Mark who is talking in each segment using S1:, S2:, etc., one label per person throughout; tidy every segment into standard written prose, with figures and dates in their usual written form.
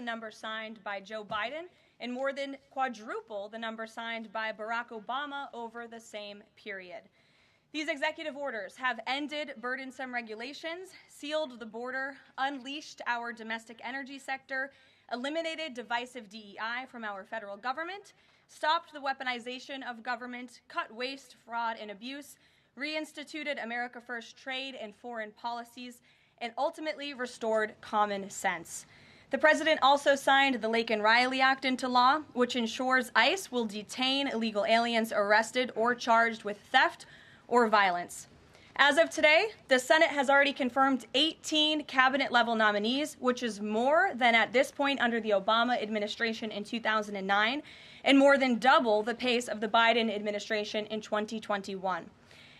S1: number signed by Joe Biden and more than quadruple the number signed by Barack Obama over the same period. These executive orders have ended burdensome regulations, sealed the border, unleashed our domestic energy sector, eliminated divisive DEI from our federal government, stopped the weaponization of government, cut waste, fraud, and abuse, reinstituted America First trade and foreign policies, and ultimately restored common sense. The president also signed the Laken-Riley Act into law, which ensures ICE will detain illegal aliens arrested or charged with theft or violence. As of today, the Senate has already confirmed 18 cabinet-level nominees, which is more than at this point under the Obama administration in 2009, and more than double the pace of the Biden administration in 2021.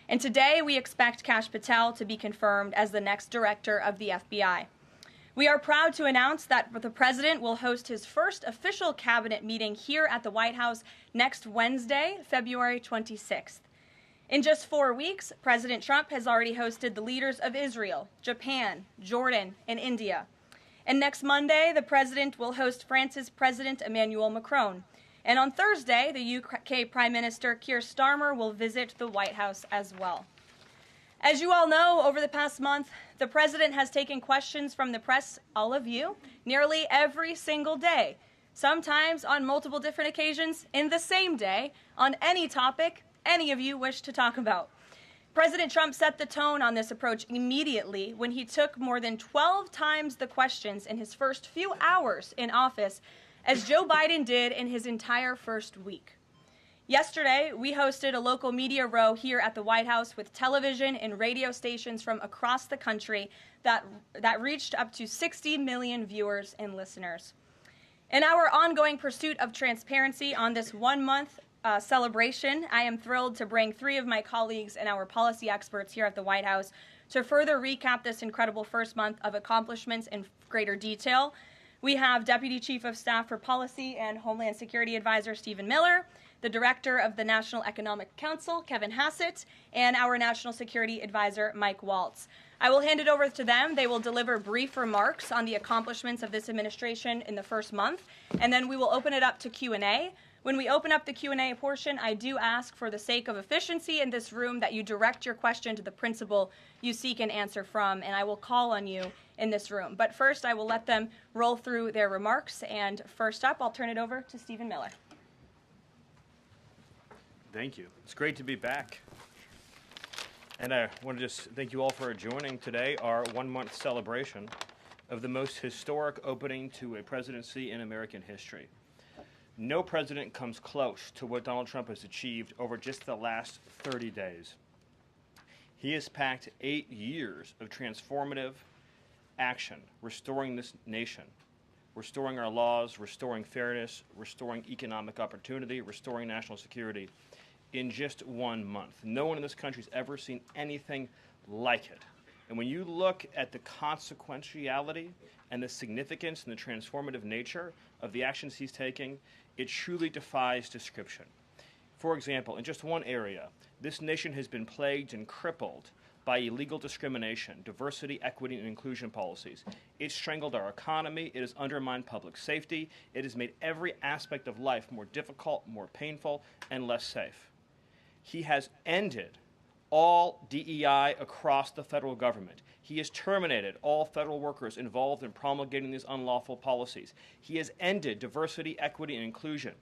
S1: And today, we expect Kash Patel to be confirmed as the next director of the FBI. We are proud to announce that the president will host his first official cabinet meeting here at the White House next Wednesday, February 26th. In just 4 weeks, President Trump has already hosted the leaders of Israel, Japan, Jordan, and India. And next Monday, the president will host France's President Emmanuel Macron. And on Thursday, the UK Prime Minister Keir Starmer will visit the White House as well. As you all know, over the past month, the president has taken questions from the press, all of you, nearly every single day, sometimes on multiple different occasions in the same day, on any topic any of you wish to talk about. President Trump set the tone on this approach immediately when he took more than 12 times the questions in his first few hours in office, as Joe Biden did in his entire first week. Yesterday, we hosted a local media row here at the White House with television and radio stations from across the country that reached up to 60 million viewers and listeners. In our ongoing pursuit of transparency on this one-month celebration, I am thrilled to bring 3 of my colleagues and our policy experts here at the White House to further recap this incredible first month of accomplishments in greater detail. We have Deputy Chief of Staff for Policy and Homeland Security Advisor Stephen Miller, the Director of the National Economic Council, Kevin Hassett, and our National Security Advisor, Mike Waltz. I will hand it over to them. They will deliver brief remarks on the accomplishments of this administration in the first month, and then we will open it up to Q&A. When we open up the Q&A portion, I do ask, for the sake of efficiency in this room, that you direct your question to the principal you seek an answer from, and I will call on you in this room. But first, I will let them roll through their remarks, and first up, I'll turn it over to Stephen Miller.
S2: Thank you. It's great to be back. And I want to just thank you all for joining today, our one-month celebration of the most historic opening to a presidency in American history. No president comes close to what Donald Trump has achieved over just the last 30 days. He has packed 8 years of transformative action, restoring this nation, restoring our laws, restoring fairness, restoring economic opportunity, restoring national security in just 1 month. No one in this country has ever seen anything like it. And when you look at the consequentiality and the significance and the transformative nature of the actions he's taking, it truly defies description. For example, in just one area, this nation has been plagued and crippled by illegal discrimination, diversity, equity, and inclusion policies. It's strangled our economy. It has undermined public safety. It has made every aspect of life more difficult, more painful, and less safe. He has ended all DEI across the federal government. He has terminated all federal workers involved in promulgating these unlawful policies. He has ended diversity, equity, and inclusion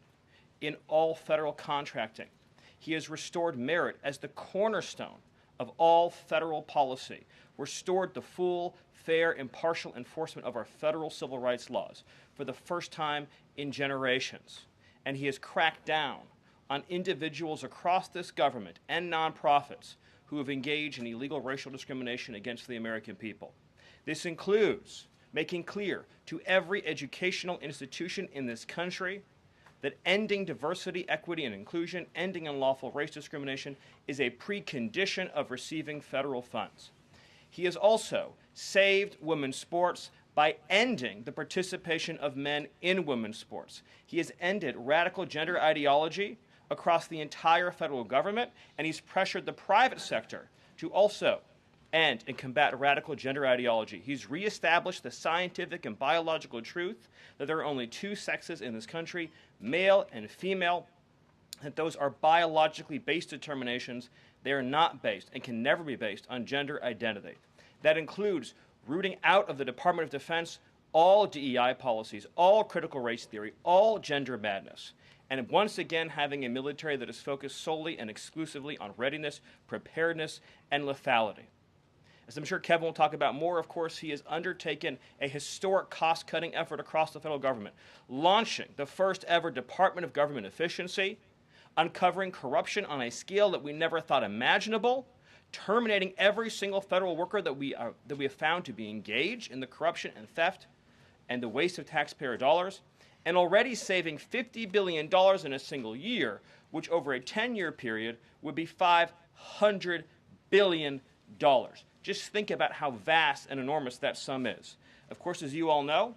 S2: in all federal contracting. He has restored merit as the cornerstone of all federal policy, restored the full, fair, impartial enforcement of our federal civil rights laws for the first time in generations. And he has cracked down on individuals across this government and nonprofits who have engaged in illegal racial discrimination against the American people. This includes making clear to every educational institution in this country that ending diversity, equity, and inclusion, ending unlawful race discrimination, is a precondition of receiving federal funds. He has also saved women's sports by ending the participation of men in women's sports. He has ended radical gender ideology across the entire federal government, and he's pressured the private sector to also end and combat radical gender ideology. He's reestablished the scientific and biological truth that there are only two sexes in this country, male and female, that those are biologically based determinations. They are not based and can never be based on gender identity. That includes rooting out of the Department of Defense all DEI policies, all critical race theory, all gender madness, and once again having a military that is focused solely and exclusively on readiness, preparedness, and lethality. As I'm sure Kevin will talk about more, of course, he has undertaken a historic cost-cutting effort across the federal government, launching the first ever Department of Government Efficiency, uncovering corruption on a scale that we never thought imaginable, terminating every single federal worker that we have found to be engaged in the corruption and theft and the waste of taxpayer dollars, and already saving $50 billion in a single year, which over a 10-year period would be $500 billion. Just think about how vast and enormous that sum is. Of course, as you all know,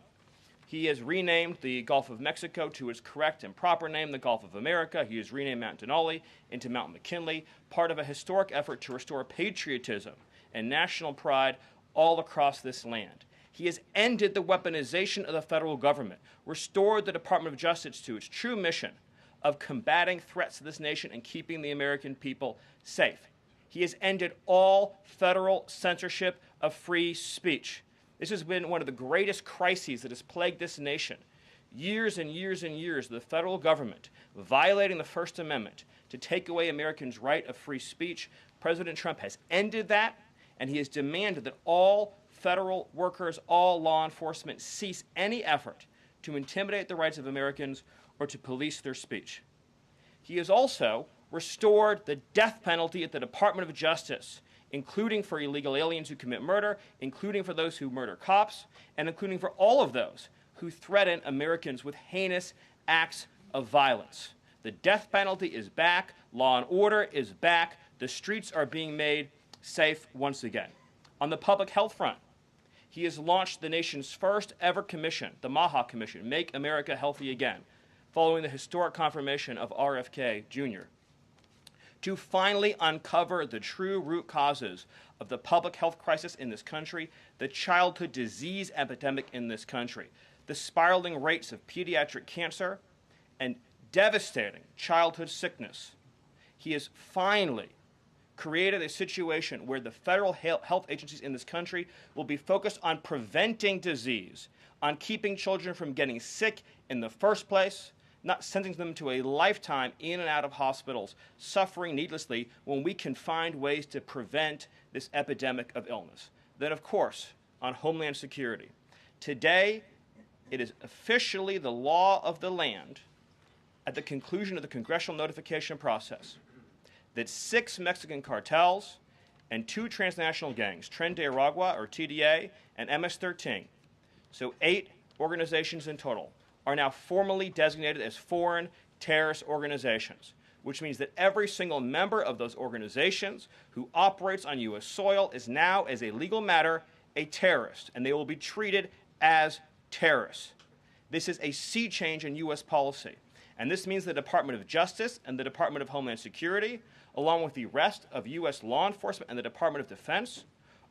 S2: he has renamed the Gulf of Mexico to its correct and proper name, the Gulf of America. He has renamed Mount Denali into Mount McKinley, part of a historic effort to restore patriotism and national pride all across this land. He has ended the weaponization of the federal government, restored the Department of Justice to its true mission of combating threats to this nation and keeping the American people safe. He has ended all federal censorship of free speech. This has been one of the greatest crises that has plagued this nation. Years and years and years of the federal government violating the First Amendment to take away Americans' right of free speech. President Trump has ended that, and he has demanded that all federal workers, all law enforcement, cease any effort to intimidate the rights of Americans or to police their speech. He has also restored the death penalty at the Department of Justice, including for illegal aliens who commit murder, including for those who murder cops, and including for all of those who threaten Americans with heinous acts of violence. The death penalty is back. Law and order is back. The streets are being made safe once again. On the public health front, he has launched the nation's first ever commission, the MAHA Commission, Make America Healthy Again, following the historic confirmation of RFK Jr., to finally uncover the true root causes of the public health crisis in this country, the childhood disease epidemic in this country, the spiraling rates of pediatric cancer, and devastating childhood sickness. He has finally created a situation where the federal health agencies in this country will be focused on preventing disease, on keeping children from getting sick in the first place, not sending them to a lifetime in and out of hospitals, suffering needlessly, when we can find ways to prevent this epidemic of illness. Then, of course, on Homeland Security. Today, it is officially the law of the land, at the conclusion of the congressional notification process, that 6 Mexican cartels and 2 transnational gangs, Tren de Aragua, or TDA, and MS-13, so 8 organizations in total, are now formally designated as foreign terrorist organizations, which means that every single member of those organizations who operates on U.S. soil is now, as a legal matter, a terrorist, and they will be treated as terrorists. This is a sea change in U.S. policy, and this means the Department of Justice and the Department of Homeland Security, along with the rest of U.S. law enforcement and the Department of Defense,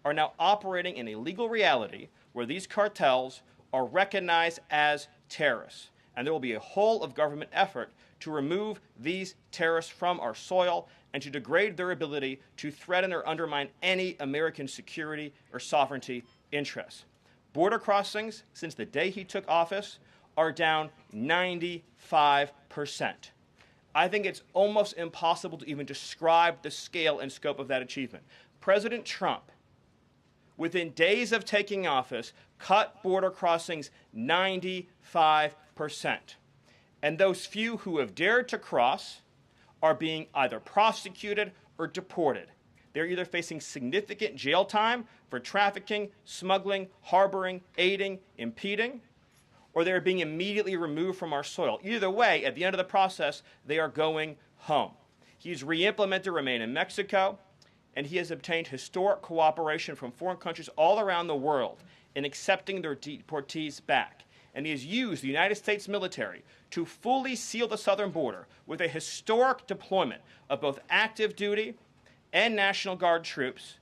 S2: are now operating in a legal reality where these cartels are recognized as terrorists. And there will be a whole of government effort to remove these terrorists from our soil and to degrade their ability to threaten or undermine any American security or sovereignty interests. Border crossings, since the day he took office, are down 95%. I think it's almost impossible to even describe the scale and scope of that achievement. President Trump, within days of taking office, cut border crossings 95%. And those few who have dared to cross are being either prosecuted or deported. They're either facing significant jail time for trafficking, smuggling, harboring, aiding, impeding, or they're being immediately removed from our soil. Either way, at the end of the process, they are going home. He's re-implemented Remain in Mexico, and he has obtained historic cooperation from foreign countries all around the world in accepting their deportees back. And he has used the United States military to fully seal the southern border with a historic deployment of both active duty and National Guard troops,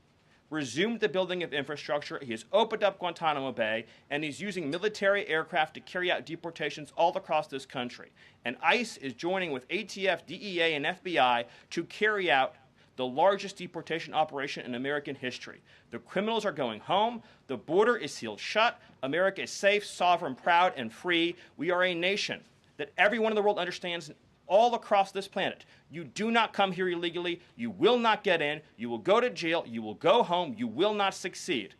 S2: resumed the building of infrastructure, he has opened up Guantanamo Bay, and he's using military aircraft to carry out deportations all across this country. And ICE is joining with ATF, DEA, and FBI to carry out the largest deportation operation in American history. The criminals are going home. The border is sealed shut. America is safe, sovereign, proud, and free. We are a nation that everyone in the world understands all across this planet. You do not come here illegally. You will not get in. You will go to jail. You will go home. You will not succeed.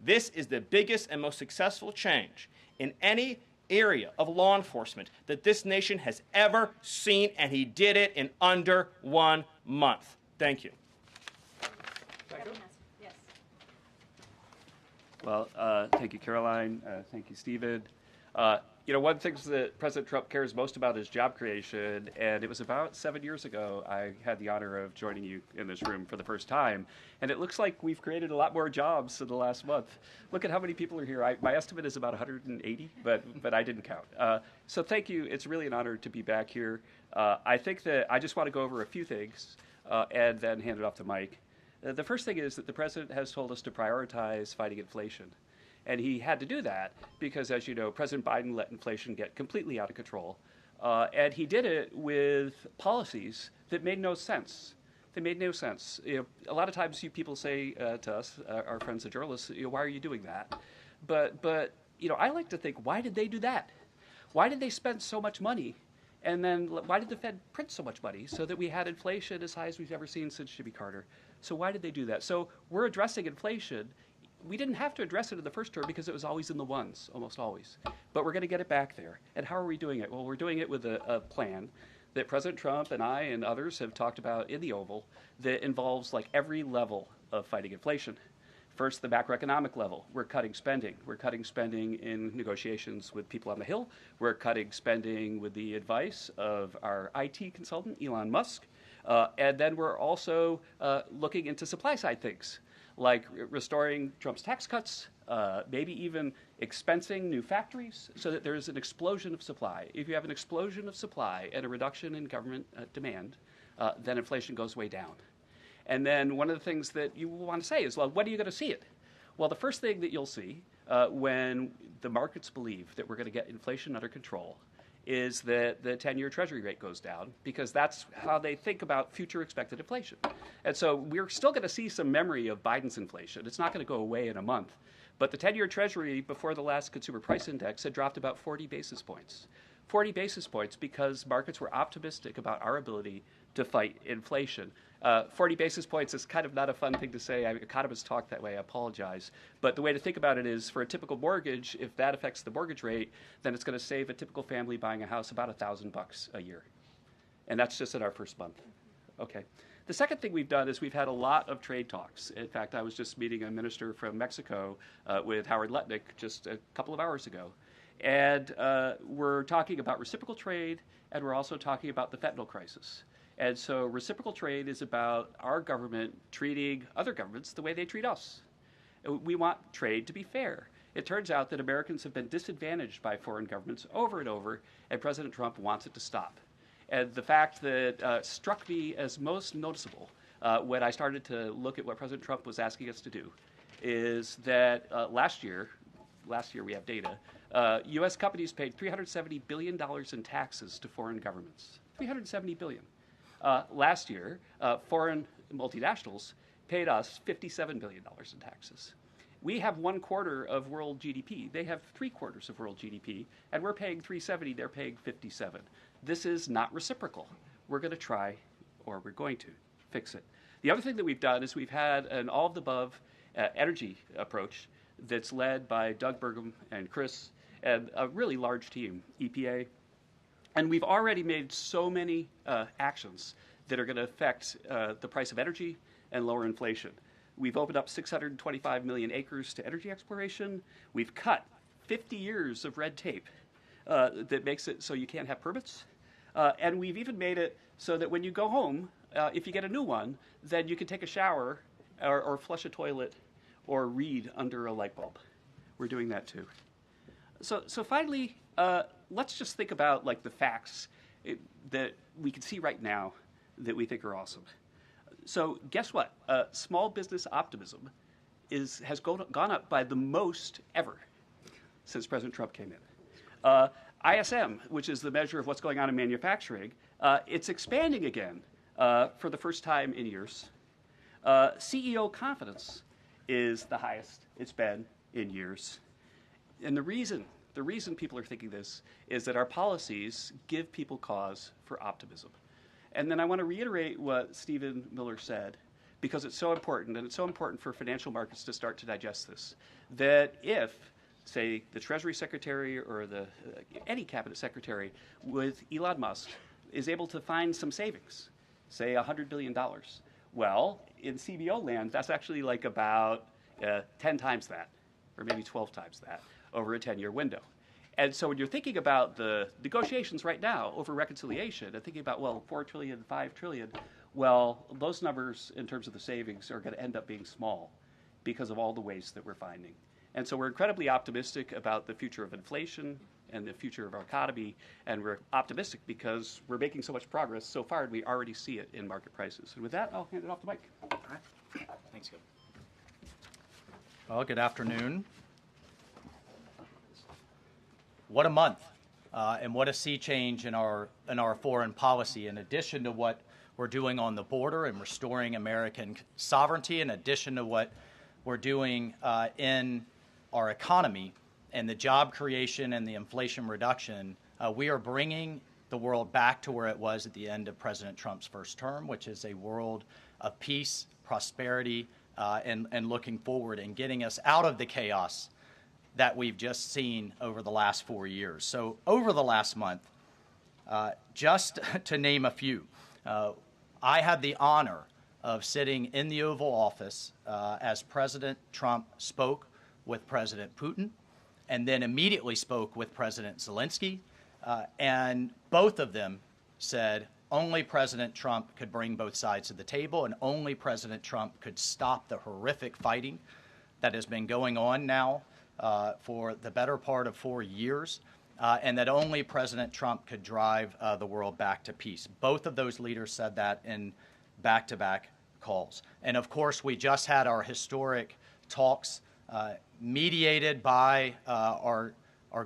S2: This is the biggest and most successful change in any area of law enforcement that this nation has ever seen, and he did it in under 1 month. Thank you.
S1: Yes.
S3: Well, thank you, Caroline. Thank you, Stephen. One of the things that President Trump cares most about is job creation, and it was about 7 years ago I had the honor of joining you in this room for the first time, and it looks like we've created a lot more jobs in the last month. Look at how many people are here. My estimate is about 180, but I didn't count. So thank you. It's really an honor to be back here. I think that I just want to go over a few things and then hand it off to Mike. The first thing is that the president has told us to prioritize fighting inflation. And he had to do that because, as you know, President Biden let inflation get completely out of control. And he did it with policies that made no sense. They made no sense. A lot of times people say to us, our friends the journalists, why are you doing that? But I like to think, why did they do that? Why did they spend so much money? And then why did the Fed print so much money so that we had inflation as high as we've ever seen since Jimmy Carter? So why did they do that? So we're addressing inflation. We didn't have to address it in the first term because it was always in the ones, almost always. But we're going to get it back there. And how are we doing it? Well, we're doing it with a plan that President Trump and I and others have talked about in the Oval that involves like every level of fighting inflation. First, the macroeconomic level. We're cutting spending. We're cutting spending in negotiations with people on the Hill. We're cutting spending with the advice of our IT consultant, Elon Musk. And then we're also looking into supply side things, like restoring Trump's tax cuts, maybe even expensing new factories so that there's an explosion of supply. If you have an explosion of supply and a reduction in government demand, then inflation goes way down. And then one of the things that you want to say is, well, when are you going to see it? Well, the first thing that you'll see when the markets believe that we're going to get inflation under control is that the 10-year Treasury rate goes down, because that's how they think about future expected inflation. And so we're still going to see some memory of Biden's inflation. It's not going to go away in a month. But the 10-year Treasury before the last consumer price index had dropped about 40 basis points. 40 basis points because markets were optimistic about our ability to fight inflation. 40 basis points is kind of not a fun thing to say. Economists talk that way. I apologize. But the way to think about it is, for a typical mortgage, if that affects the mortgage rate, then it's going to save a typical family buying a house about $1,000 a year. And that's just in our first month. Okay. The second thing we've done is we've had a lot of trade talks. In fact, I was just meeting a minister from Mexico with Howard Lutnick just a couple of hours ago. And we're talking about reciprocal trade, and we're also talking about the fentanyl crisis. And so reciprocal trade is about our government treating other governments the way they treat us. We want trade to be fair. It turns out that Americans have been disadvantaged by foreign governments over and over, and President Trump wants it to stop. And the fact that struck me as most noticeable when I started to look at what President Trump was asking us to do is that last year we have data, U.S. companies paid $370 billion in taxes to foreign governments. $370 billion. Last year, foreign multinationals paid us $57 billion in taxes. We have 1/4 of world GDP. They have 3/4 of world GDP, and we're paying 370, they're paying 57. This is not reciprocal. We're going to try, or we're going to, fix it. The other thing that we've done is we've had an all-of-the-above energy approach that's led by Doug Burgum and Chris and a really large team, EPA. And we've already made so many actions that are going to affect the price of energy and lower inflation. We've opened up 625 million acres to energy exploration. We've cut 50 years of red tape that makes it so you can't have permits. And we've even made it so that when you go home, if you get a new one, then you can take a shower or flush a toilet or read under a light bulb. We're doing that too. So finally, let's just think about like the facts that we can see right now that we think are awesome. So guess what? Small business optimism has gone up by the most ever since President Trump came in. ISM, which is the measure of what's going on in manufacturing, it's expanding again for the first time in years. CEO confidence is the highest it's been in years. And the reason people are thinking this is that our policies give people cause for optimism. And then I want to reiterate what Stephen Miller said, because it's so important, and it's so important for financial markets to start to digest this, that if, say, the Treasury Secretary or any cabinet secretary with Elon Musk is able to find some savings, say $100 billion, well, in CBO land, that's actually like about 10 times that, or maybe 12 times that, over a 10-year window. And so when you're thinking about the negotiations right now over reconciliation and thinking about, well, 4 trillion, 5 trillion, well, those numbers in terms of the savings are going to end up being small because of all the waste that we're finding. And so we're incredibly optimistic about the future of inflation and the future of our economy, and we're optimistic because we're making so much progress so far, and we already see it in market prices. And with that, I'll hand it off to Mike.
S4: All right. Thanks, Gil. Well, good afternoon. What a month, and what a sea change in our foreign policy. In addition to what we're doing on the border and restoring American sovereignty, in addition to what we're doing in our economy and the job creation and the inflation reduction, we are bringing the world back to where it was at the end of President Trump's first term, which is a world of peace, prosperity, and looking forward and getting us out of the chaos that we've just seen over the last 4 years. So over the last month, just to name a few, I had the honor of sitting in the Oval Office as President Trump spoke with President Putin, and then immediately spoke with President Zelenskyy, and both of them said only President Trump could bring both sides to the table, and only President Trump could stop the horrific fighting that has been going on now for the better part of 4 years, and that only President Trump could drive the world back to peace. Both of those leaders said that in back-to-back calls. And of course, we just had our historic talks mediated by our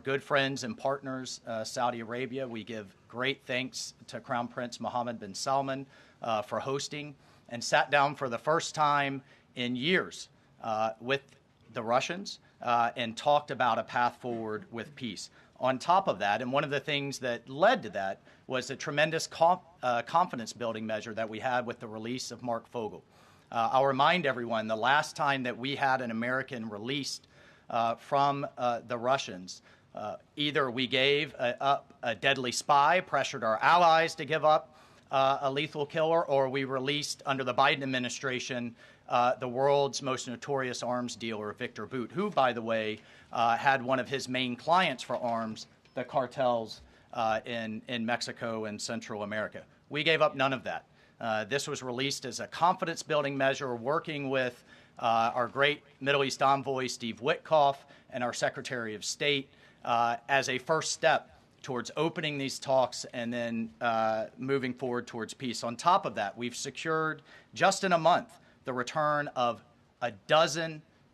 S4: good friends and partners, Saudi Arabia. We give great thanks to Crown Prince Mohammed bin Salman for hosting, and sat down for the first time in years with the Russians and talked about a path forward with peace. On top of that, and one of the things that led to that was the tremendous confidence-building measure that we had with the release of Mark Fogel. I'll remind everyone, the last time that we had an American released from the Russians, either we gave up a deadly spy, pressured our allies to give up a lethal killer, or we released, under the Biden administration, the world's most notorious arms dealer, Victor Bout, who, by the way, had one of his main clients for arms, the cartels in Mexico and Central America. We gave up none of that. This was released as a confidence-building measure, working with our great Middle East envoy, Steve Witkoff, and our Secretary of State as a first step towards opening these talks and then moving forward towards peace. On top of that, we've secured, just in a month, the return of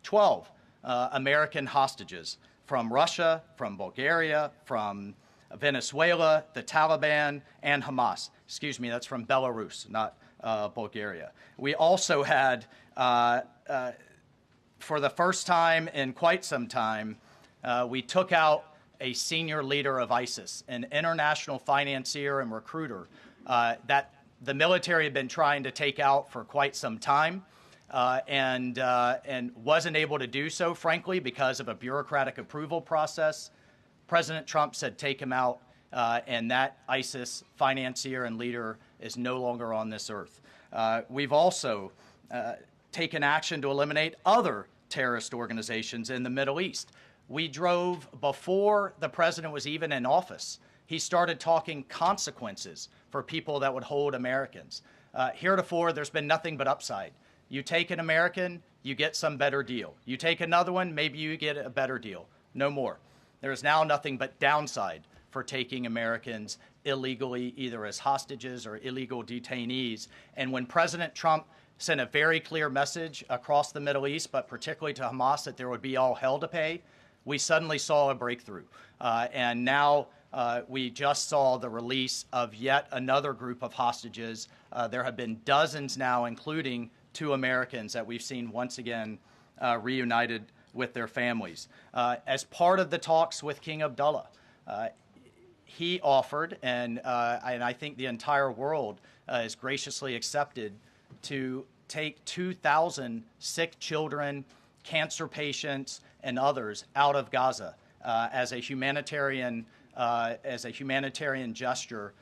S4: 12 American hostages from Russia, from Bulgaria, from Venezuela, the Taliban, and Hamas. Excuse me, that's from Belarus, not Bulgaria. We also had, for the first time in quite some time, we took out a senior leader of ISIS, an international financier and recruiter that the military had been trying to take out for quite some time, and wasn't able to do so, frankly, because of a bureaucratic approval process. President Trump said, take him out, and that ISIS financier and leader is no longer on this earth. We've also taken action to eliminate other terrorist organizations in the Middle East. We drove, before the president was even in office, he started talking consequences for people that would hold Americans. Heretofore, there's been nothing but upside. You take an American, you get some better deal. You take another one, maybe you get a better deal. No more. There is now nothing but downside for taking Americans illegally, either as hostages or illegal detainees. And when President Trump sent a very clear message across the Middle East, but particularly to Hamas, that there would be all hell to pay, we suddenly saw a breakthrough. And now we just saw the release of yet another group of hostages. There have been dozens now, including 2 Americans that we've seen once again reunited with their families. As part of the talks with King Abdullah, he offered, and I think the entire world is graciously accepted, to take 2,000 sick children, cancer patients, and others out of Gaza as a humanitarian gesture.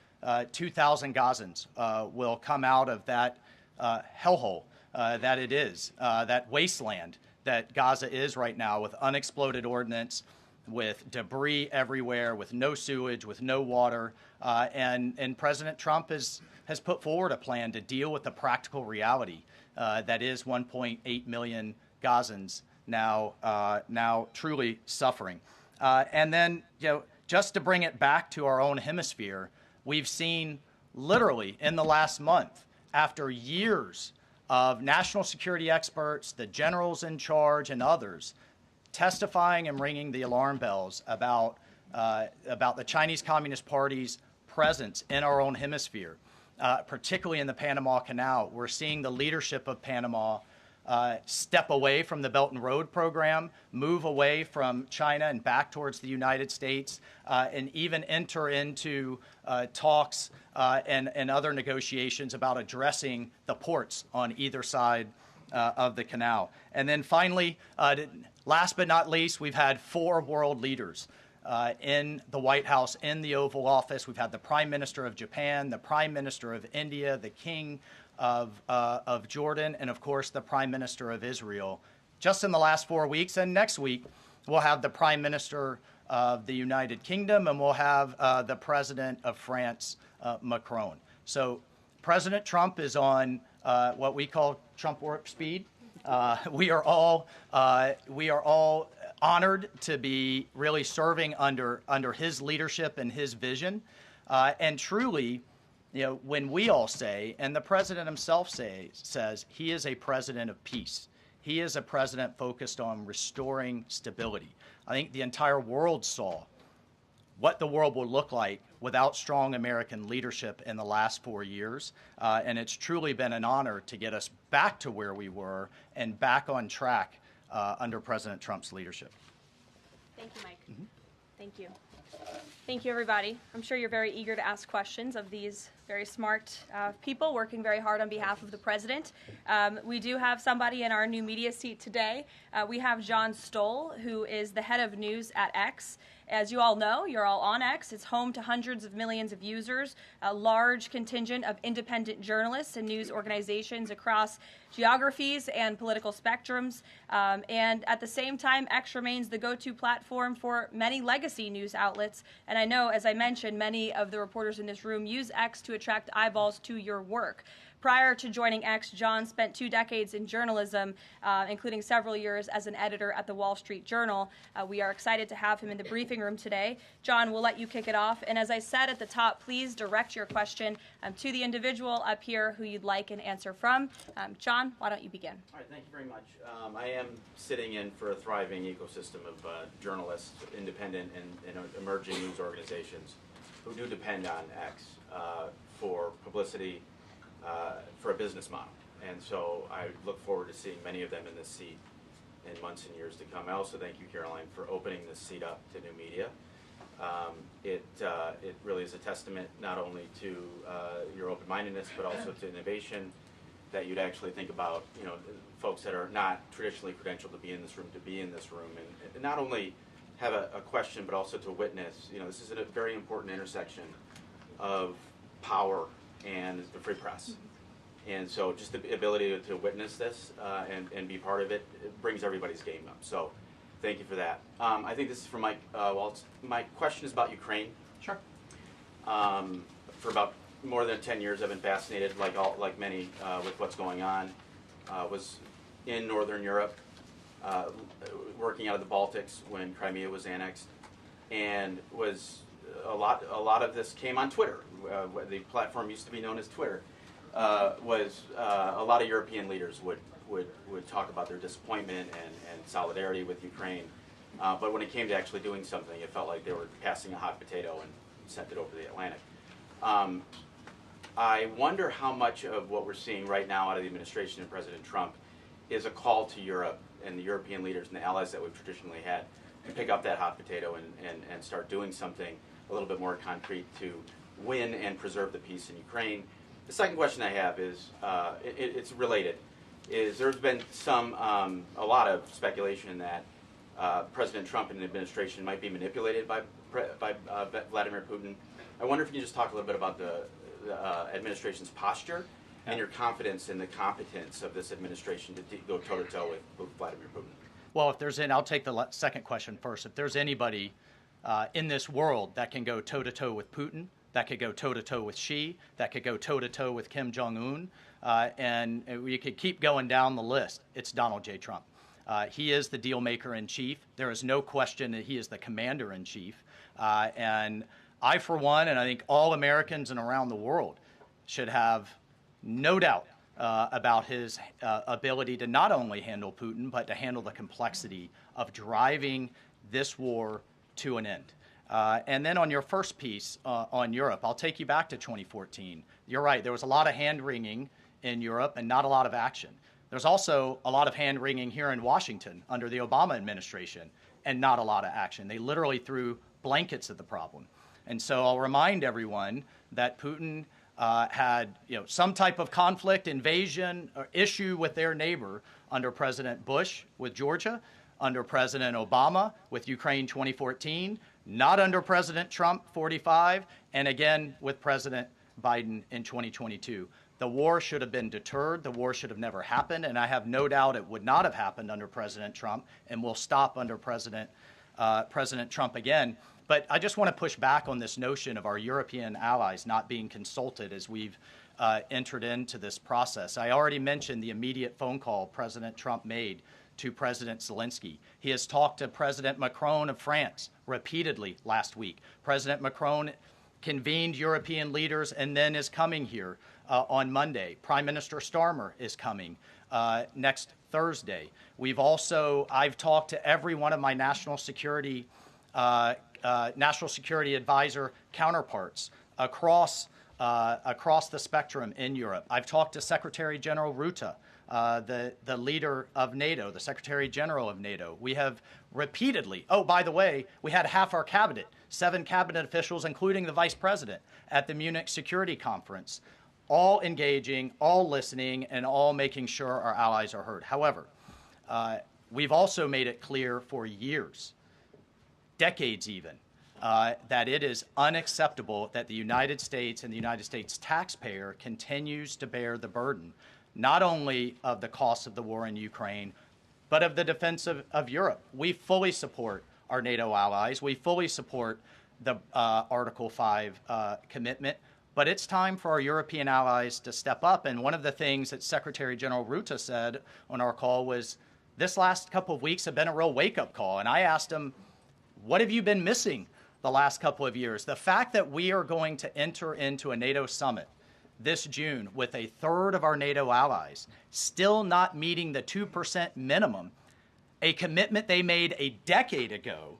S4: 2,000 Gazans will come out of that hellhole that it is, that wasteland that Gaza is right now, with unexploded ordnance, with debris everywhere, with no sewage, with no water. And President Trump has put forward a plan to deal with the practical reality that is 1.8 million Gazans now truly suffering. And then, just to bring it back to our own hemisphere, we've seen literally in the last month, after years of national security experts, the generals in charge, and others testifying and ringing the alarm bells about the Chinese Communist Party's presence in our own hemisphere, particularly in the Panama Canal. We're seeing the leadership of Panama step away from the Belt and Road program, move away from China and back towards the United States, and even enter into talks and other negotiations about addressing the ports on either side of the canal. And then finally, last but not least, we've had 4 world leaders in the White House, in the Oval Office. We've had the Prime Minister of Japan, the Prime Minister of India, the King of Jordan, and of course the Prime Minister of Israel, just in the last 4 weeks. And next week we'll have the Prime Minister of the United Kingdom, and we'll have the President of France, Macron. So President Trump is on what we call Trump warp speed. We are all honored to be really serving under his leadership and his vision, and truly, when we all say, and the president himself says, he is a president of peace. He is a president focused on restoring stability. I think the entire world saw what the world will look like without strong American leadership in the last 4 years. And it's truly been an honor to get us back to where we were and back on track under President Trump's leadership.
S1: Thank you, Mike. Mm-hmm. Thank you. Thank you, everybody. I'm sure you're very eager to ask questions of these very smart people working very hard on behalf of the president. We do have somebody in our new media seat today. We have John Stoll, who is the head of news at X. As you all know, you're all on X. It's home to hundreds of millions of users, a large contingent of independent journalists and news organizations across geographies and political spectrums. And at the same time, X remains the go-to platform for many legacy news outlets. And I know, as I mentioned, many of the reporters in this room use X to attract eyeballs to your work. Prior to joining X, John spent 2 decades in journalism, including several years as an editor at the Wall Street Journal. We are excited to have him in the briefing room today. John, we'll let you kick it off. And as I said at the top, please direct your question to the individual up here who you'd like an answer from. John, why don't you begin?
S5: All right, thank you very much. I am sitting in for a thriving ecosystem of journalists, independent and emerging news organizations who do depend on X for publicity, for a business model. And so I look forward to seeing many of them in this seat in months and years to come. I also thank you, Karoline, for opening this seat up to new media. It really is a testament not only to your open-mindedness, but also to innovation, that you'd actually think about, folks that are not traditionally credentialed to be in this room, and not only have a question, but also to witness. This is a very important intersection of power and the free press. And so just the ability to witness this and be part of it, brings everybody's game up. So thank you for that. I think this is for Mike Waltz. My question is about Ukraine.
S4: Sure.
S5: For about more than 10 years, I've been fascinated, like many, with what's going on. Was in Northern Europe, working out of the Baltics when Crimea was annexed, and was a lot of this came on Twitter. The platform used to be known as Twitter. was a lot of European leaders would talk about their disappointment and solidarity with Ukraine. But when it came to actually doing something, it felt like they were passing a hot potato and sent it over the Atlantic. I wonder how much of what we're seeing right now out of the administration of President Trump is a call to Europe and the European leaders and the allies that we've traditionally had to pick up that hot potato and start doing something a little bit more concrete to win and preserve the peace in Ukraine. The second question I have is, it's related, is there's been a lot of speculation that President Trump and the administration might be manipulated by Vladimir Putin. I wonder if you can just talk a little bit about the administration's posture and your confidence in the competence of this administration to go toe-to-toe with Vladimir Putin.
S4: Well, if there's I'll take the second question first. If there's anybody in this world that can go toe-to-toe with Putin, that could go toe-to-toe with Xi, that could go toe-to-toe with Kim Jong-un, and we could keep going down the list, it's Donald J. Trump. He is the deal maker in chief. There is no question that he is the commander in chief. And I, for one, and I think all Americans and around the world should have no doubt about his ability to not only handle Putin, but to handle the complexity of driving this war to an end. And then on your first piece on Europe, I'll take you back to 2014. You're right, there was a lot of hand-wringing in Europe and not a lot of action. There's also a lot of hand-wringing here in Washington under the Obama administration and not a lot of action. They literally threw blankets at the problem. And so I'll remind everyone that Putin had some type of conflict, invasion, or issue with their neighbor under President Bush with Georgia, under President Obama with Ukraine 2014, not under President Trump 45, and again with President Biden in 2022. The war should have been deterred. The war should have never happened, and I have no doubt it would not have happened under President Trump and will stop under President Trump again. But I just want to push back on this notion of our European allies not being consulted as we've entered into this process. I already mentioned the immediate phone call President Trump made to President Zelenskyy. He has talked to President Macron of France repeatedly last week. President Macron convened European leaders and then is coming here on Monday. Prime Minister Starmer is coming next Thursday. I've talked to every one of my national security advisor counterparts across the spectrum in Europe. I've talked to Secretary General Rutte, the leader of NATO, the Secretary General of NATO. We have repeatedly, by the way, we had half our cabinet, 7 cabinet officials, including the vice president, at the Munich Security Conference, all engaging, all listening, and all making sure our allies are heard. However, we've also made it clear for years, decades even, that it is unacceptable that the United States and the United States taxpayer continues to bear the burden, not only of the cost of the war in Ukraine, but of the defense of Europe. We fully support our NATO allies. We fully support the Article 5 commitment. But it's time for our European allies to step up. And one of the things that Secretary General Rutte said on our call was, this last couple of weeks have been a real wake-up call. And I asked him, what have you been missing the last couple of years? The fact that we are going to enter into a NATO summit this June with a third of our NATO allies still not meeting the 2% minimum, a commitment they made a decade ago,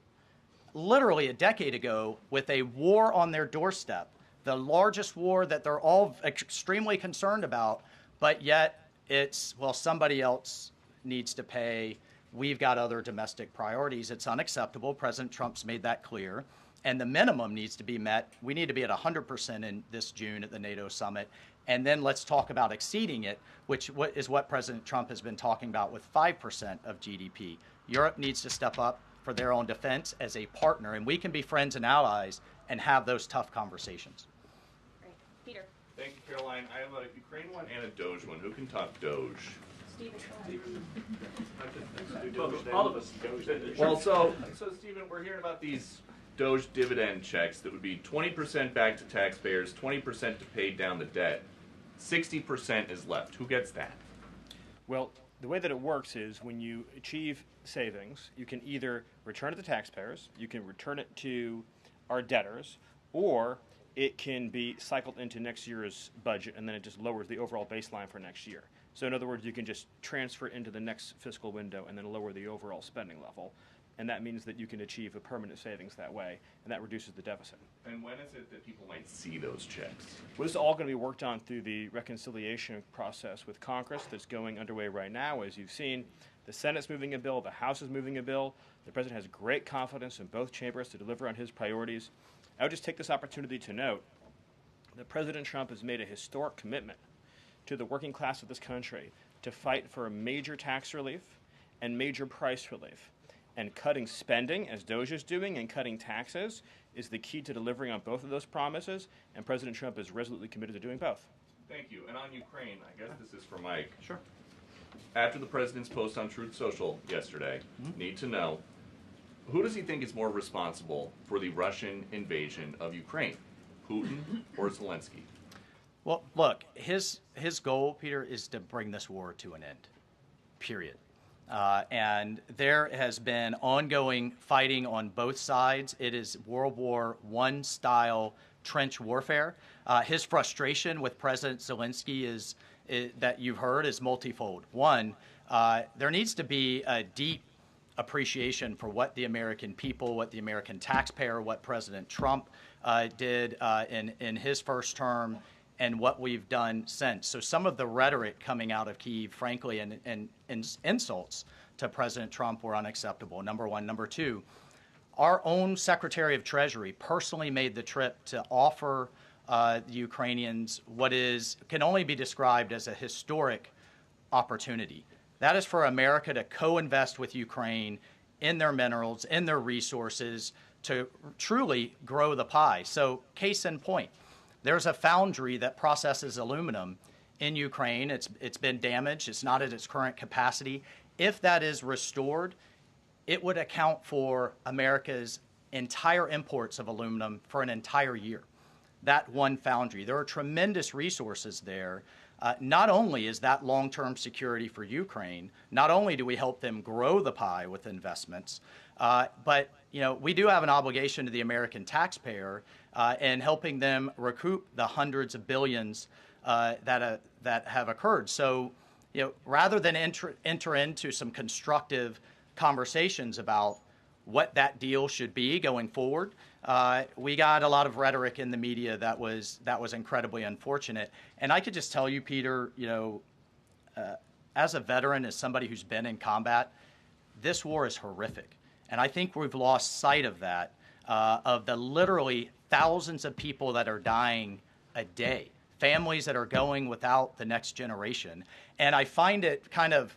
S4: literally a decade ago, with a war on their doorstep, the largest war that they're all extremely concerned about, but yet it's, well, somebody else needs to pay. We've got other domestic priorities. It's unacceptable. President Trump's made that clear. And the minimum needs to be met. We need to be at 100% in this June at the NATO summit. And then let's talk about exceeding it, which is what President Trump has been talking about with 5% of GDP. Europe needs to step up for their own defense as a partner, and we can be friends and allies and have those tough conversations.
S1: Great. Peter.
S6: Thank you, Caroline. I have a Ukraine one and a Doge one. Who can talk Doge?
S1: Stephen.
S6: All of us. Well, so Stephen, we're hearing about these Doge dividend checks that would be 20% back to taxpayers, 20% to pay down the debt. 60% is left. Who gets that?
S2: Well, the way that it works is when you achieve savings, you can either return it to taxpayers, you can return it to our debtors, or it can be cycled into next year's budget, and then it just lowers the overall baseline for next year. So in other words, you can just transfer it into the next fiscal window and then lower the overall spending level. And that means that you can achieve a permanent savings that way, and that reduces the deficit.
S6: And when is it that people might see those checks?
S2: Well, this is all going to be worked on through the reconciliation process with Congress that's going underway right now. As you've seen, the Senate's moving a bill, the House is moving a bill. The President has great confidence in both chambers to deliver on his priorities. I would just take this opportunity to note that President Trump has made a historic commitment to the working class of this country to fight for major tax relief and major price relief. And cutting spending, as DOJ is doing, and cutting taxes is the key to delivering on both of those promises, and President Trump is resolutely committed to doing both.
S6: Thank you. And on Ukraine, I guess this is for Mike.
S4: Sure.
S6: After the president's post on Truth Social yesterday, need to know, who does he think is more responsible for the Russian invasion of Ukraine, Putin or Zelenskyy?
S4: Well, look, his goal, Peter, is to bring this war to an end, period. And there has been ongoing fighting on both sides. It is World War I style trench warfare. His frustration with President Zelenskyy is that you've heard is multifold. One, there needs to be a deep appreciation for what the American people, what the American taxpayer, what President Trump did in his first term, and what we've done since. So some of the rhetoric coming out of Kyiv, frankly, and insults to President Trump were unacceptable, number one. Number two, our own Secretary of Treasury personally made the trip to offer the Ukrainians what can only be described as a historic opportunity. That is for America to co-invest with Ukraine in their minerals, in their resources, to truly grow the pie. So case in point, there's a foundry that processes aluminum in Ukraine. It's been damaged. It's not at its current capacity. If that is restored, it would account for America's entire imports of aluminum for an entire year. That one foundry. There are tremendous resources there. Not only is that long-term security for Ukraine, not only do we help them grow the pie with investments, but we do have an obligation to the American taxpayer in helping them recoup the hundreds of billions that have occurred. So, rather than enter into some constructive conversations about what that deal should be going forward, we got a lot of rhetoric in the media that was incredibly unfortunate. And I could just tell you, Peter, as a veteran, as somebody who's been in combat, this war is horrific. And I think we've lost sight of that, of the literally thousands of people that are dying a day, families that are going without the next generation. And I find it kind of,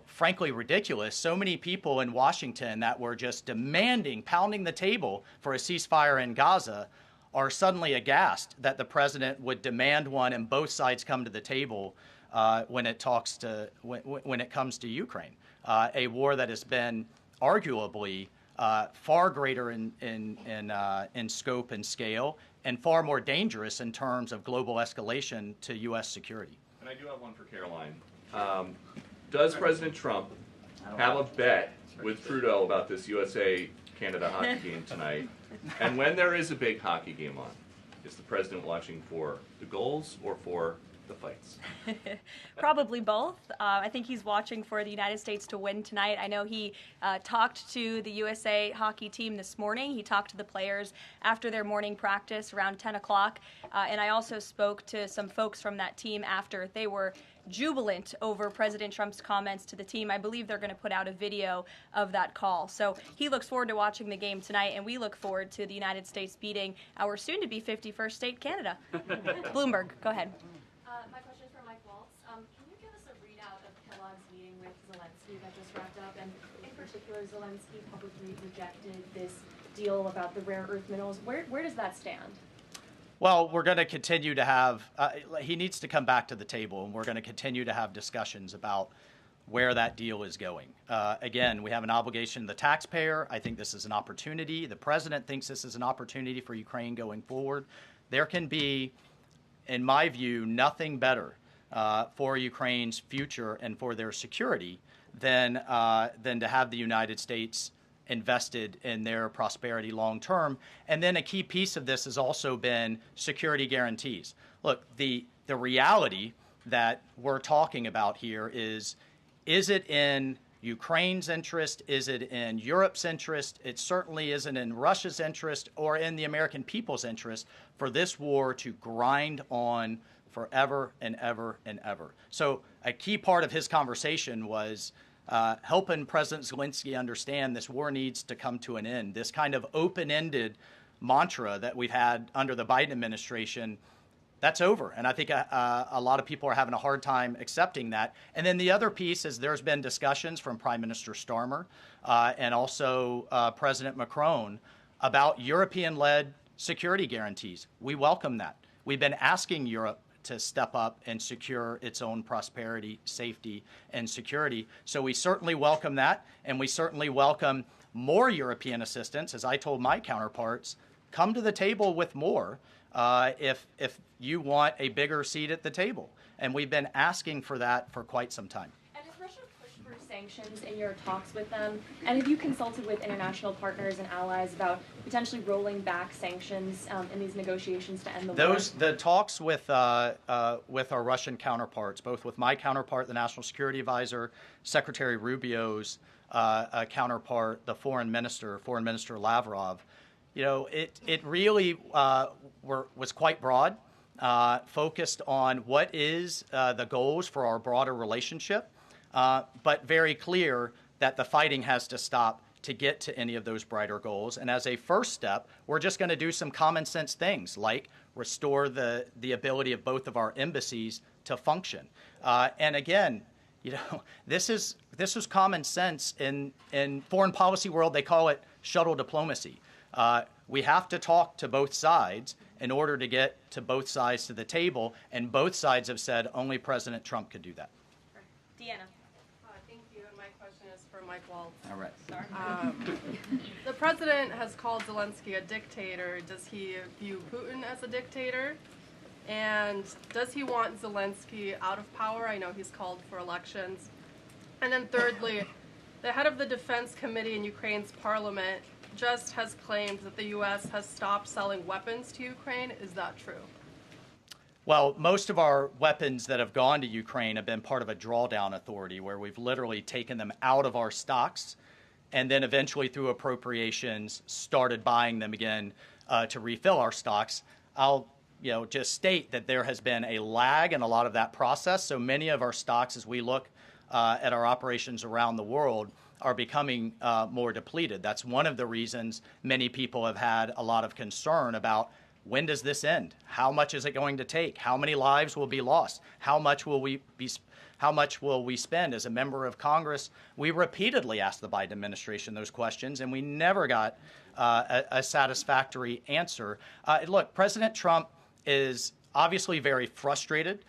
S4: frankly ridiculous. So many people in Washington that were just pounding the table for a ceasefire in Gaza are suddenly aghast that the president would demand one and both sides come to the table when it comes to Ukraine, a war that has been arguably far greater in scope and scale, and far more dangerous in terms of global escalation to U.S. security.
S6: And I do have one for Karoline. Does President Trump have a bet with Trudeau about this USA-Canada hockey game tonight? And when there is a big hockey game on, is the president watching for the goals or for the fights?
S1: Probably both. I think he's watching for the United States to win tonight. I know he talked to the USA hockey team this morning. He talked to the players after their morning practice around 10 o'clock. And I also spoke to some folks from that team after. They were jubilant over President Trump's comments to the team. I believe they're going to put out a video of that call. So he looks forward to watching the game tonight, and we look forward to the United States beating our soon-to-be 51st state, Canada. Bloomberg, go ahead.
S7: My question is for Mike Waltz. Can you give us a readout of Kellogg's meeting with Zelenskyy that just wrapped up? And in particular, Zelenskyy publicly rejected this deal about the rare earth minerals. Where does that stand?
S4: Well, we're going to continue to have, he needs to come back to the table, and we're going to continue to have discussions about where that deal is going. Again, we have an obligation to the taxpayer. I think this is an opportunity. The president thinks this is an opportunity for Ukraine going forward. There can be, in my view, nothing better for Ukraine's future and for their security than to have the United States invested in their prosperity long term. And then a key piece of this has also been security guarantees. Look, the reality that we're talking about here is it in Ukraine's interest? Is it in Europe's interest? It certainly isn't in Russia's interest or in the American people's interest for this war to grind on forever and ever and ever. So a key part of his conversation was helping President Zelenskyy understand this war needs to come to an end. This kind of open-ended mantra that we've had under the Biden administration, that's over. And I think a lot of people are having a hard time accepting that. And then the other piece is there's been discussions from Prime Minister Starmer and also President Macron about European-led security guarantees. We welcome that. We've been asking Europe to step up and secure its own prosperity, safety, and security. So we certainly welcome that, and we certainly welcome more European assistance. As I told my counterparts, come to the table with more if you want a bigger seat at the table. And we've been asking for that for quite some time.
S7: And has Russia pushed for sanctions in your talks with them? And have you consulted with international partners and allies about potentially rolling back sanctions in these negotiations to end the war?
S4: The talks with our Russian counterparts, both with my counterpart, the National Security Advisor, Secretary Rubio's counterpart, the Foreign Minister Lavrov, it really was quite broad, focused on what is the goals for our broader relationship, but very clear that the fighting has to stop to get to any of those brighter goals. And as a first step, we're just going to do some common sense things like restore the ability of both of our embassies to function. And again, this is common sense in foreign policy world. They call it shuttle diplomacy. We have to talk to both sides in order to get to both sides to the table, and both sides have said only President Trump could do that.
S1: Deanna.
S8: Thank you, and my question is for Mike Waltz.
S4: All right.
S1: Sorry.
S8: The president has called Zelenskyy a dictator. Does he view Putin as a dictator? And does he want Zelenskyy out of power? I know he's called for elections. And then thirdly, the head of the Defense Committee in Ukraine's parliament just has claimed that the U.S. has stopped selling weapons to Ukraine. Is that true?
S4: Well, most of our weapons that have gone to Ukraine have been part of a drawdown authority where we've literally taken them out of our stocks and then eventually through appropriations started buying them again to refill our stocks. I'll just state that there has been a lag in a lot of that process. So many of our stocks, as we look at our operations around the world, are becoming more depleted. That's one of the reasons many people have had a lot of concern about when does this end? How much is it going to take? How many lives will be lost? How much will we spend? As a member of Congress, we repeatedly asked the Biden administration those questions, and we never got a satisfactory answer. Look, President Trump is obviously very frustrated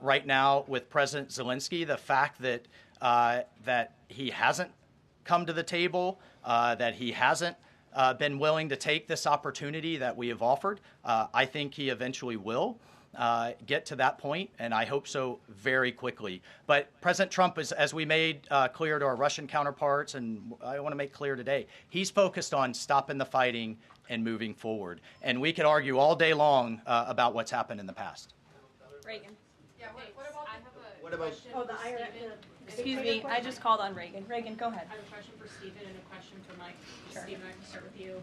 S4: right now with President Zelenskyy. The fact that he hasn't come to the table, that he hasn't been willing to take this opportunity that we have offered. I think he eventually will get to that point, and I hope so very quickly. But President Trump, as we made clear to our Russian counterparts, and I want to make clear today, he's focused on stopping the fighting and moving forward. And we could argue all day long about what's happened in the past.
S1: Reagan.
S8: Yeah, what about
S7: I have a
S5: What about-
S7: question
S9: Oh, the
S7: for
S9: IRS.
S7: Stephen.
S1: Excuse me, I just called on Reagan. Reagan, go ahead.
S7: I have a question for Stephen and a question for Mike.
S1: Sure.
S7: Stephen, I can start with you.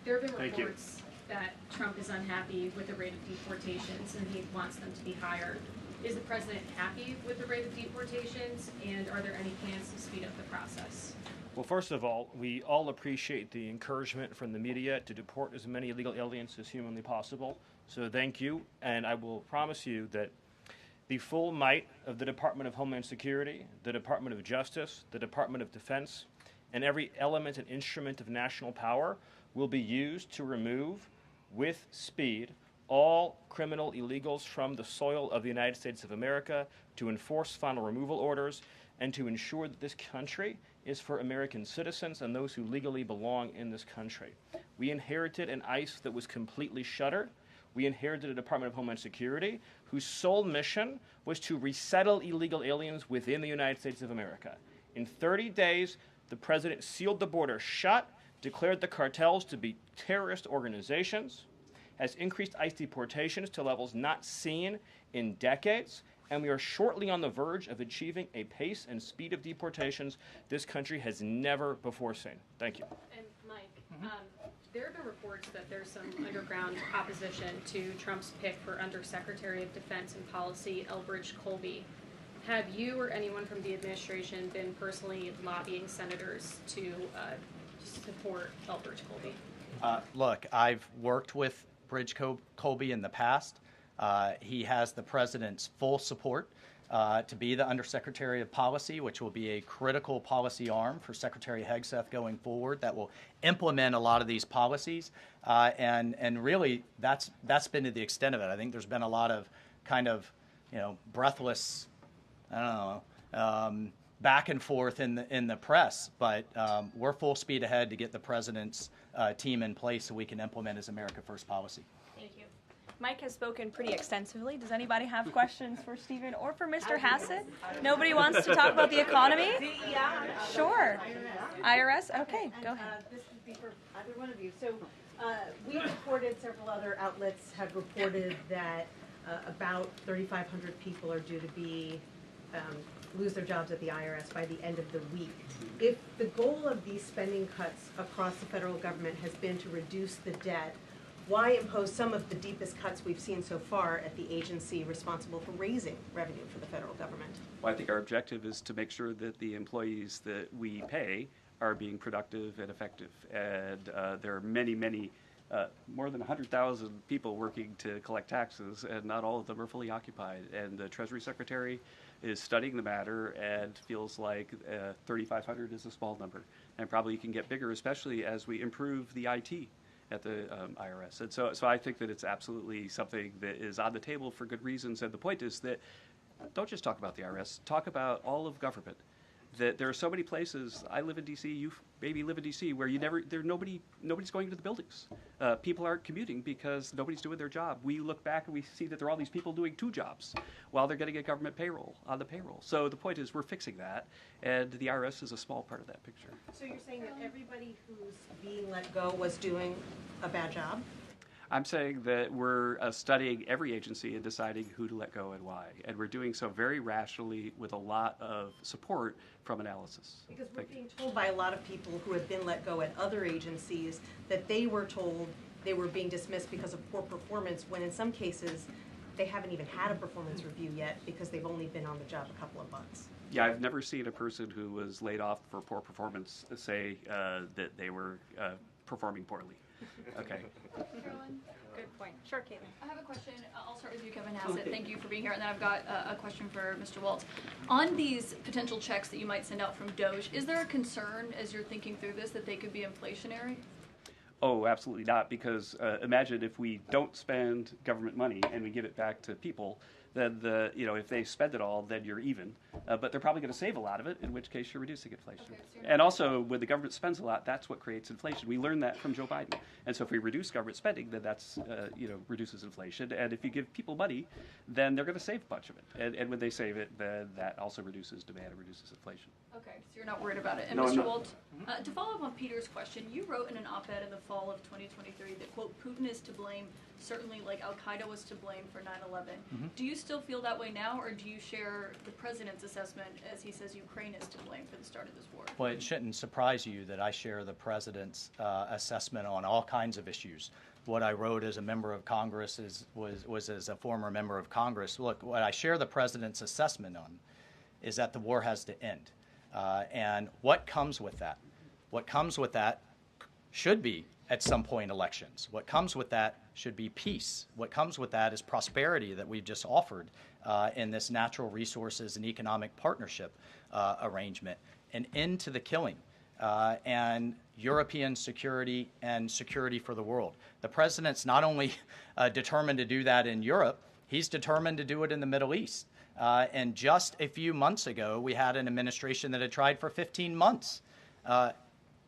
S7: There have been
S2: Thank you.
S7: reports that Trump is unhappy with the rate of deportations and he wants them to be higher. Is the president happy with the rate of deportations, and are there any plans to speed up the process?
S2: Well, first of all, we all appreciate the encouragement from the media to deport as many illegal aliens as humanly possible. So thank you, and I will promise you that the full might of the Department of Homeland Security, the Department of Justice, the Department of Defense, and every element and instrument of national power will be used to remove, with speed, all criminal illegals from the soil of the United States of America, to enforce final removal orders, and to ensure that this country is for American citizens and those who legally belong in this country. We inherited an ICE that was completely shuttered. We inherited a Department of Homeland Security whose sole mission was to resettle illegal aliens within the United States of America. In 30 days, The president sealed the border shut, declared the cartels to be terrorist organizations, has increased ICE deportations to levels not seen in decades, and we are shortly on the verge of achieving a pace and speed of deportations this country has never before seen. Thank you.
S9: And Mike, there have been reports that there's some underground opposition to Trump's pick for Undersecretary of Defense and Policy, Elbridge Colby. Have you or anyone from the administration been personally lobbying senators to support Elbridge Colby?
S4: Look, I've worked with Colby in the past. He has the president's full support to be the Undersecretary of Policy, which will be a critical policy arm for Secretary Hegseth going forward that will implement a lot of these policies. And really, that's been to the extent of it. I think there's been a lot of kind of, breathless, back and forth in the press. But we're full speed ahead to get the president's team in place so we can implement his America First policy.
S1: Thank you. Mike has spoken pretty extensively. Does anybody have questions for Stephen or for Mr. Hassett? Nobody wants to talk about the economy? Sure. IRS? Okay, go ahead.
S10: This would be for either one of you. So we reported, several other outlets have reported that about 3,500 people are due to be lose their jobs at the IRS by the end of the week. If the goal of these spending cuts across the federal government has been to reduce the debt, why impose some of the deepest cuts we've seen so far at the agency responsible for raising revenue for the federal government?
S3: Well, I think our objective is to make sure that the employees that we pay are being productive and effective. And there are many, more than 100,000 people working to collect taxes, and not all of them are fully occupied. And the Treasury Secretary is studying the matter and feels like 3,500 is a small number, and probably can get bigger, especially as we improve the IT at the IRS. And so I think that it's absolutely something that is on the table for good reasons. And the point is that don't just talk about the IRS, talk about all of government. That there are so many places. I live in D.C. You maybe live in D.C. where nobody's going to the buildings. People aren't commuting because nobody's doing their job. We look back and we see that there are all these people doing 2 jobs while they're getting a government payroll on the payroll. So the point is we're fixing that, and the IRS is a small part of that picture.
S10: So you're saying that everybody who's being let go was doing a bad job?
S3: I'm saying that we're studying every agency and deciding who to let go and why. And we're doing so very rationally with a lot of support from analysis.
S10: Because we're being told by a lot of people who have been let go at other agencies that they were told they were being dismissed because of poor performance, when in some cases they haven't even had a performance review yet because they've only been on the job a couple of months.
S3: Yeah, I've never seen a person who was laid off for poor performance say that they were performing poorly. Okay.
S9: Caroline?
S1: Good point. Sure, Caitlin.
S9: I have a question. I'll start with you, Kevin Hassett. Thank you for being here. And then I've got a question for Mr. Waltz. On these potential checks that you might send out from DOJ, is there a concern as you're thinking through this that they could be inflationary?
S3: Oh, absolutely not, because imagine if we don't spend government money and we give it back to people, then if they spend it all, then you're even. But they're probably going to save a lot of it, in which case you're reducing inflation. Okay, so and also, when the government spends a lot, that's what creates inflation. We learned that from Joe Biden. And so if we reduce government spending, then that's reduces inflation. And if you give people money, then they're going to save a bunch of it. And when they save it, then that also reduces demand and reduces inflation.
S9: Okay, so you're not worried about it. And
S3: No,
S9: Mr. Waltz, to follow up on Peter's question, you wrote in an op-ed in the fall of 2023 that, quote, Putin is to blame, certainly like Al-Qaeda was to blame for 9/11. Mm-hmm. Do you still feel that way now, or do you share the president's assessment as he says Ukraine is to blame for the start of this war?
S4: Well, it shouldn't surprise you that I share the president's assessment on all kinds of issues. What I wrote as a member of Congress was as a former member of Congress. Look, what I share the president's assessment on is that the war has to end. And what comes with that? What comes with that should be, at some point, elections. What comes with that should be peace. What comes with that is prosperity that we've just offered in this natural resources and economic partnership arrangement. An end to the killing and European security and security for the world. The president's not only determined to do that in Europe, he's determined to do it in the Middle East. And just a few months ago, we had an administration that had tried for 15 months,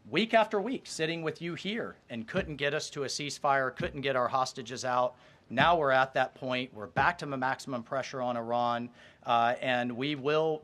S4: week after week, sitting with you here and couldn't get us to a ceasefire, couldn't get our hostages out. Now we're at that point. We're back to maximum pressure on Iran, and we will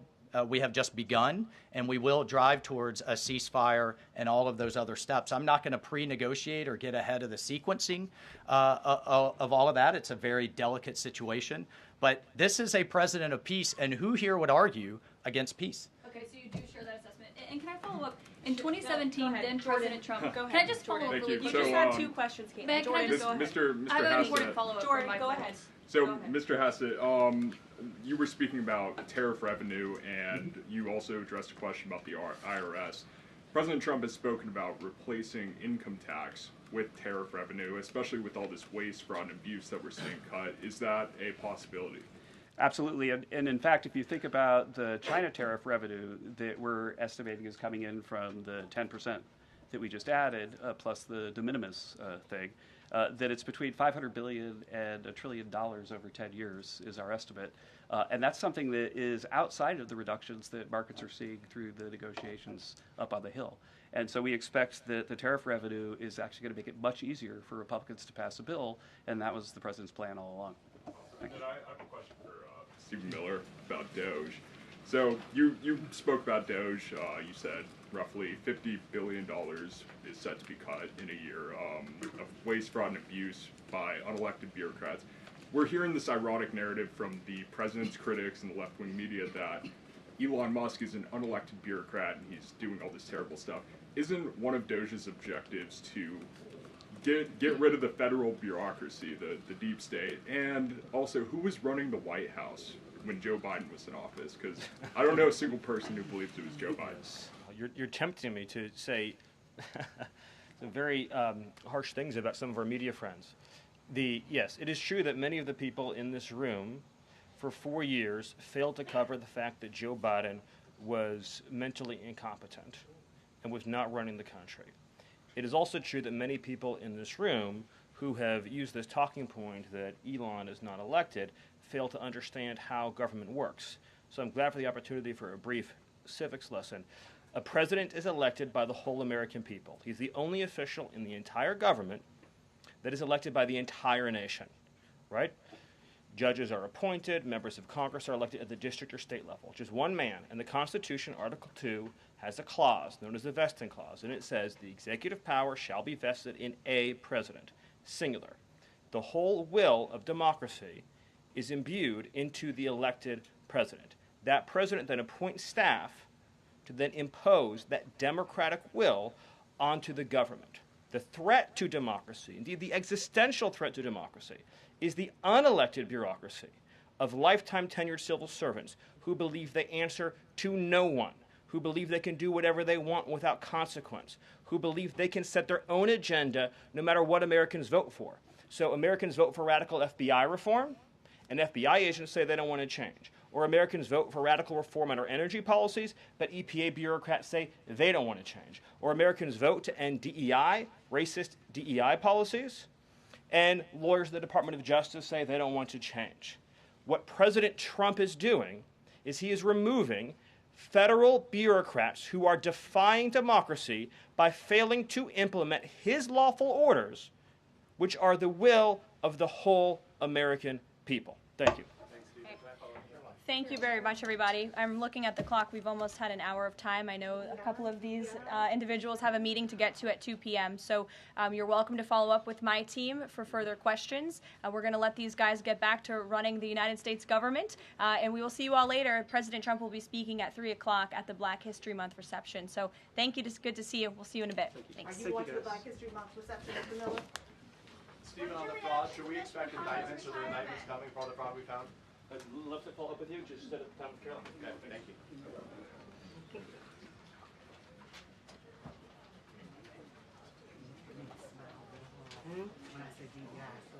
S4: we have just begun, and we will drive towards a ceasefire and all of those other steps. I'm not going to pre-negotiate or get ahead of the sequencing of all of that. It's a very delicate situation. But this is a president of peace, and who here would argue against peace?
S11: Okay, so you do share that assessment. And can I follow up? In 2017, then President Trump.
S1: Go ahead.
S11: Can I just follow up
S6: Thank
S11: really
S6: you.
S1: You
S11: quickly?
S1: just had 2 questions, Kate.
S11: Can I
S1: Jordan,
S11: just-
S1: go ahead.
S6: Mr.
S11: I have an
S6: Hassett.
S11: important follow-up.
S1: Jordan,
S11: from
S1: go
S11: Mike
S1: ahead.
S11: Waltz.
S6: So,
S1: Go ahead.
S6: Mr. Hassett, you were speaking about tariff revenue, and you also addressed a question about the IRS. President Trump has spoken about replacing income tax with tariff revenue, especially with all this waste, fraud, and abuse that we're seeing cut. Is that a possibility?
S3: Absolutely, and in fact, if you think about the China tariff revenue that we're estimating is coming in from the 10% that we just added, plus the de minimis thing, that it's between $500 billion and $1 trillion over 10 years is our estimate. And that's something that is outside of the reductions that markets are seeing through the negotiations up on the Hill. And so we expect that the tariff revenue is actually going to make it much easier for Republicans to pass a bill, and that was the president's plan all along.
S6: And then I have a question for Stephen Miller about Doge. So you spoke about Doge. You said roughly $50 billion is set to be cut in a year of waste, fraud, and abuse by unelected bureaucrats. We're hearing this ironic narrative from the president's critics and the left-wing media that Elon Musk is an unelected bureaucrat and he's doing all this terrible stuff. Isn't one of Doge's objectives to get rid of the federal bureaucracy, the deep state, and also who was running the White House when Joe Biden was in office? Because I don't know a single person who believes it was Joe Biden.
S2: You're tempting me to say some very harsh things about some of our media friends. Yes, it is true that many of the people in this room for 4 years failed to cover the fact that Joe Biden was mentally incompetent and was not running the country. It is also true that many people in this room who have used this talking point that Elon is not elected fail to understand how government works. So I'm glad for the opportunity for a brief civics lesson. A president is elected by the whole American people. He's the only official in the entire government that is elected by the entire nation, right? Judges are appointed, members of Congress are elected at the district or state level. Just one man. And the Constitution, Article 2, has a clause known as the vesting clause, and it says the executive power shall be vested in a president, singular. The whole will of democracy is imbued into the elected president. That president then appoints staff to then impose that democratic will onto the government. The threat to democracy, indeed the existential threat to democracy, is the unelected bureaucracy of lifetime tenured civil servants who believe they answer to no one, who believe they can do whatever they want without consequence, who believe they can set their own agenda no matter what Americans vote for. So Americans vote for radical FBI reform, and FBI agents say they don't want to change. Or Americans vote for radical reform on our energy policies, but EPA bureaucrats say they don't want to change. Or Americans vote to end DEI, racist DEI policies, and lawyers at the Department of Justice say they don't want to change. What President Trump is doing is he is removing federal bureaucrats who are defying democracy by failing to implement his lawful orders, which are the will of the whole American people. Thank you.
S1: Thank you very much, everybody. I'm looking at the clock. We've almost had an hour of time. I know a couple of these individuals have a meeting to get to at 2 p.m., so you're welcome to follow up with my team for further questions. We're going to let these guys get back to running the United States government, and we will see you all later. President Trump will be speaking at 3 o'clock at the Black History Month reception. So thank you. It's good to see you. We'll see you in a bit. Thanks.
S10: Are you watching the Black History Month reception, Mr. Miller?
S12: Stephen, on the fraud, should we expect indictments? Are there indictments coming for all the fraud we found?
S2: I'd love to follow up with you. Just set up the time with Carolyn.
S12: Okay, thank you.
S10: When I say DBI.